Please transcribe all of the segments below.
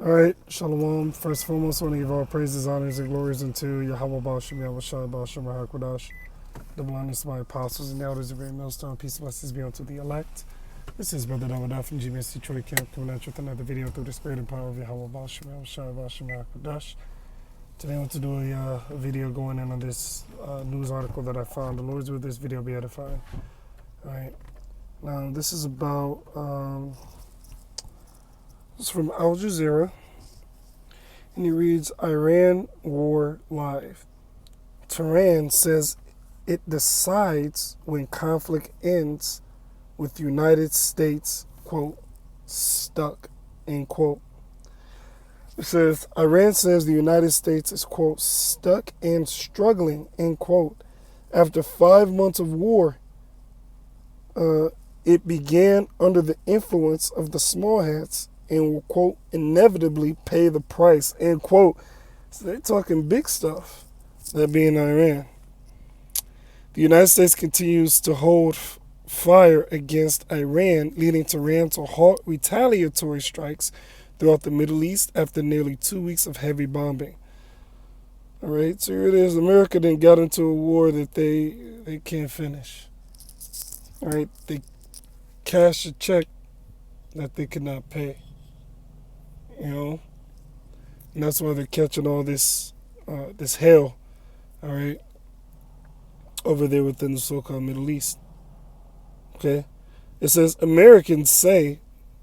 Alright, Shalom. First and foremost, I want to give all praises, honors, and glories unto Yahweh Bashim, Yahweh Shai Bashim, Rahakadash, the blindness of my apostles and the elders of great millstone. Peace and blessings be unto the elect. This is Brother WW from GBS Detroit Camp, coming at you with another video through the spirit and power of Yahweh Bashim, Yahweh Shai Bashim, Rahakadash. Today I want to do a video going in on this news article that I found. The Lord's will this video be edifying. Alright, now this is about... It's from Al Jazeera, and he reads, Iran War Live. Tehran says it decides when conflict ends with United States, quote, stuck, end quote. It says, Iran says the United States is, quote, stuck and struggling, end quote. After 5 months of war, it began under the influence of the small hats and will, quote, inevitably pay the price, end quote. So they're talking big stuff, that being Iran. The United States continues to hold fire against Iran, leading Tehran to halt retaliatory strikes throughout the Middle East after nearly 2 weeks of heavy bombing. All right, so here it is. America then got into a war that they can't finish. All right, they cashed a check that they could not pay. You know, and that's why they're catching all this hell, all right, over there within the so-called Middle East. Okay, it says Americans say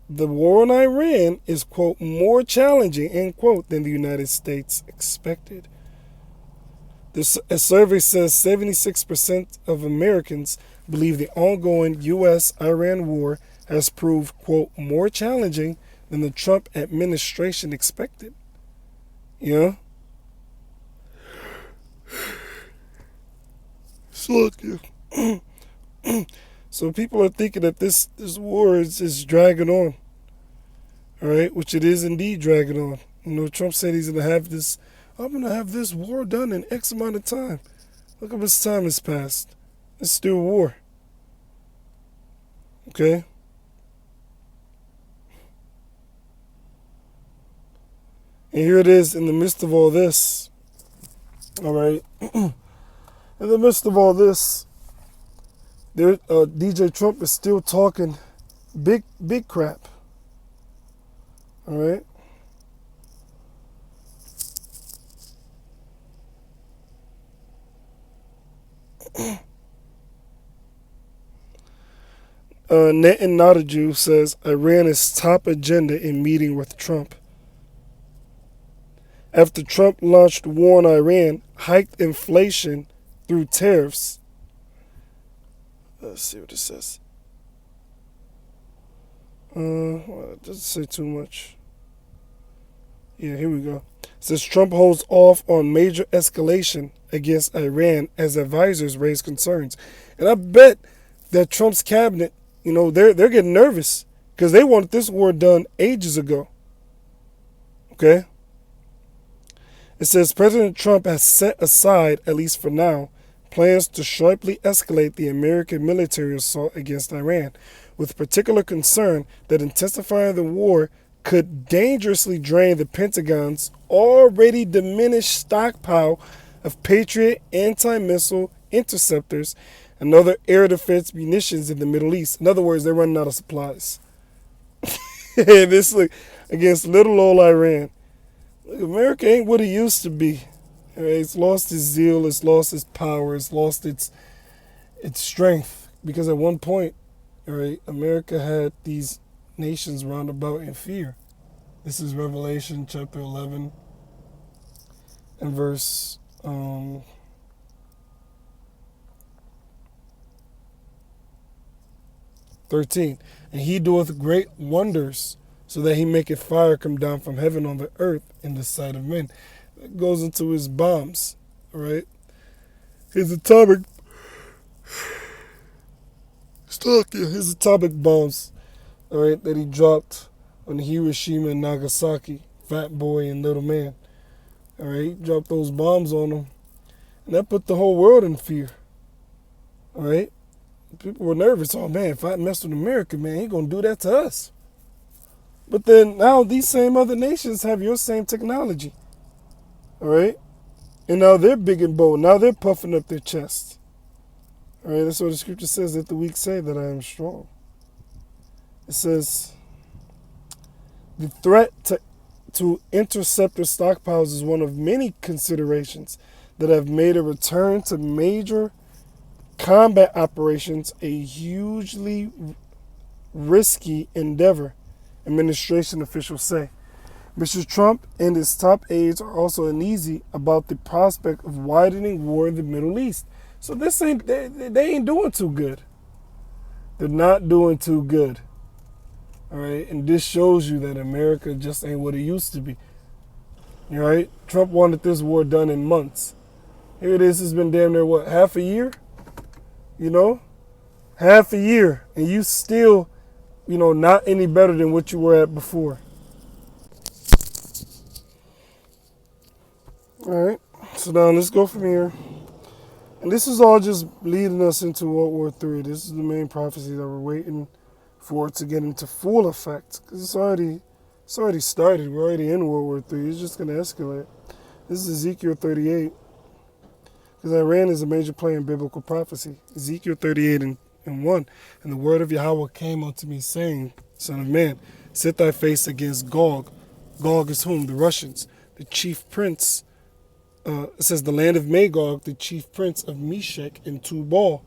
the war in Iran is, quote, more challenging, end quote, than the United States expected. A survey says 76% of Americans believe the ongoing U.S.-Iran war has proved, quote, more challenging than the Trump administration expected. Yeah. So people are thinking that this war is dragging on. All right, which it is indeed dragging on. You know, Trump said he's going to have this, I'm going to have this war done in X amount of time. Look how much time has passed. It's still war. Okay? And here it is in the midst of all this, all right, in the midst of all this, DJ Trump is still talking big crap, all right. Netanyahu says Iran is top agenda in meeting with Trump. After Trump launched war on Iran, hiked inflation through tariffs. Let's see what it says. Well, it doesn't say too much. Yeah, here we go. It says Trump holds off on major escalation against Iran as advisors raise concerns. And I bet that Trump's cabinet, you know, they're getting nervous because they wanted this war done ages ago. Okay? It says President Trump has set aside, at least for now, plans to sharply escalate the American military assault against Iran, with particular concern that intensifying the war could dangerously drain the Pentagon's already diminished stockpile of Patriot anti-missile interceptors and other air defense munitions in the Middle East. In other words, they're running out of supplies. This look against little old Iran. America ain't what it used to be. It's lost its zeal, it's lost its power, it's lost its strength. Because at one point, all right, America had these nations round about in fear. This is Revelation chapter 11 and verse 13. And he doeth great wonders, so that he maketh fire come down from heaven on the earth in the sight of men. That goes into his bombs, all right? His atomic bombs, all right, that he dropped on Hiroshima and Nagasaki, Fat Boy and Little Man. All right, he dropped those bombs on them, and that put the whole world in fear. All right? People were nervous. Oh, man, if I mess with America, man, he going to do that to us. But then now these same other nations have your same technology. All right? And now they're big and bold. Now they're puffing up their chests. All right? That's what the scripture says, that the weak say that I am strong. It says the threat to interceptor stockpiles is one of many considerations that have made a return to major combat operations a hugely risky endeavor, administration officials say. Mr. Trump and his top aides are also uneasy about the prospect of widening war in the Middle East. So this ain't they ain't doing too good. They're not doing too good. All right, and this shows you that America just ain't what it used to be. All right, Trump wanted this war done in months. Here it is. It's been damn near what, half a year? You know, half a year, and you still, not any better than what you were at before. All right, so now let's go from here. And this is all just leading us into World War III. This is the main prophecy that we're waiting for it to get into full effect, because it's already started. We're already in World War III. It's just going to escalate. This is Ezekiel 38, because Iran is a major player in biblical prophecy. Ezekiel 38 and 1. And the word of Yahweh came unto me, saying, Son of man, set thy face against Gog. Gog is whom? The Russians. The chief prince. It says the land of Magog, the chief prince of Meshech and Tubal.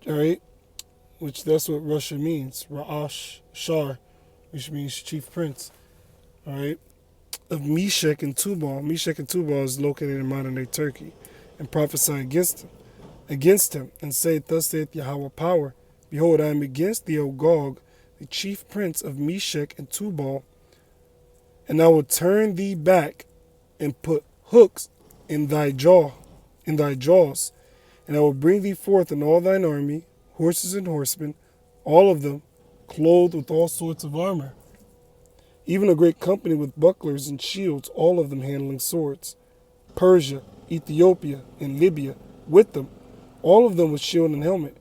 All right? Which that's what Russia means. Ra'ash Shar, which means chief prince. All right? Of Meshech and Tubal. Meshech and Tubal is located in modern-day Turkey. And prophesy against him, and say, Thus saith Yahweh power, Behold, I am against thee, O Gog, the chief prince of Meshech and Tubal, and I will turn thee back and put hooks in thy jaws, and I will bring thee forth in all thine army, horses and horsemen, all of them clothed with all sorts of armor, even a great company with bucklers and shields, all of them handling swords. Persia, Ethiopia, and Libya with them, all of them with shield and helmet.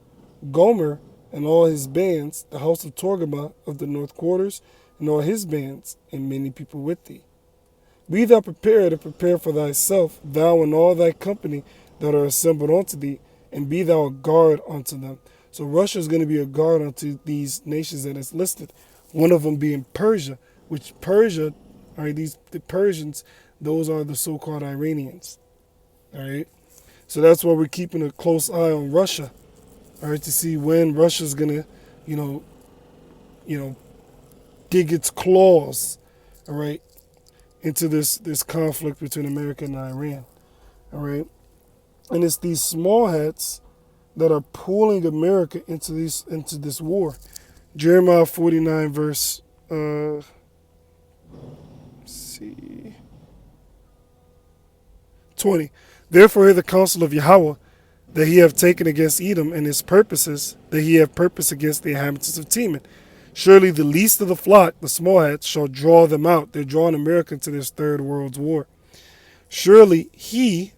Gomer and all his bands, the house of Torgama of the north quarters, and all his bands, and many people with thee. Be thou prepared, and prepare for thyself, thou and all thy company that are assembled unto thee, and be thou a guard unto them. So Russia is going to be a guard unto these nations that is listed. One of them being Persia, which Persia, all right, the Persians, those are the so-called Iranians. All right, so that's why we're keeping a close eye on Russia. All right, to see when Russia's gonna, dig its claws, all right, into this conflict between America and Iran. All right, and it's these small hats that are pulling America into this war. Jeremiah 49 verse let's see 20. Therefore hear the counsel of Yahweh that he have taken against Edom, and his purposes that he have purposed against the inhabitants of Teman. Surely the least of the flock, the small hats, shall draw them out. They're drawing America into this third world's war. Surely he,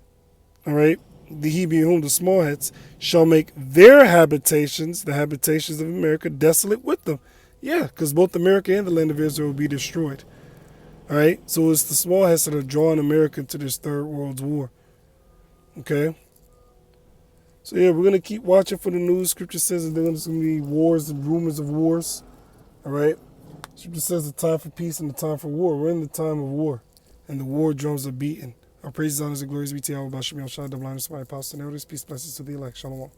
all right, the he being whom, the small hats, shall make their habitations, the habitations of America, desolate with them. Yeah, because both America and the land of Israel will be destroyed. All right, so it's the small hats that are drawing America into this third world's war. Okay? So yeah, we're going to keep watching for the news. Scripture says that there's going to be wars and rumors of wars. All right? Scripture says the time for peace and the time for war. We're in the time of war, and the war drums are beating. Our praises, honors, and glories be to Yahweh, Bashem, Yahshua, the blindness of my apostles and elders. Peace, blessings to the elect. Shalom.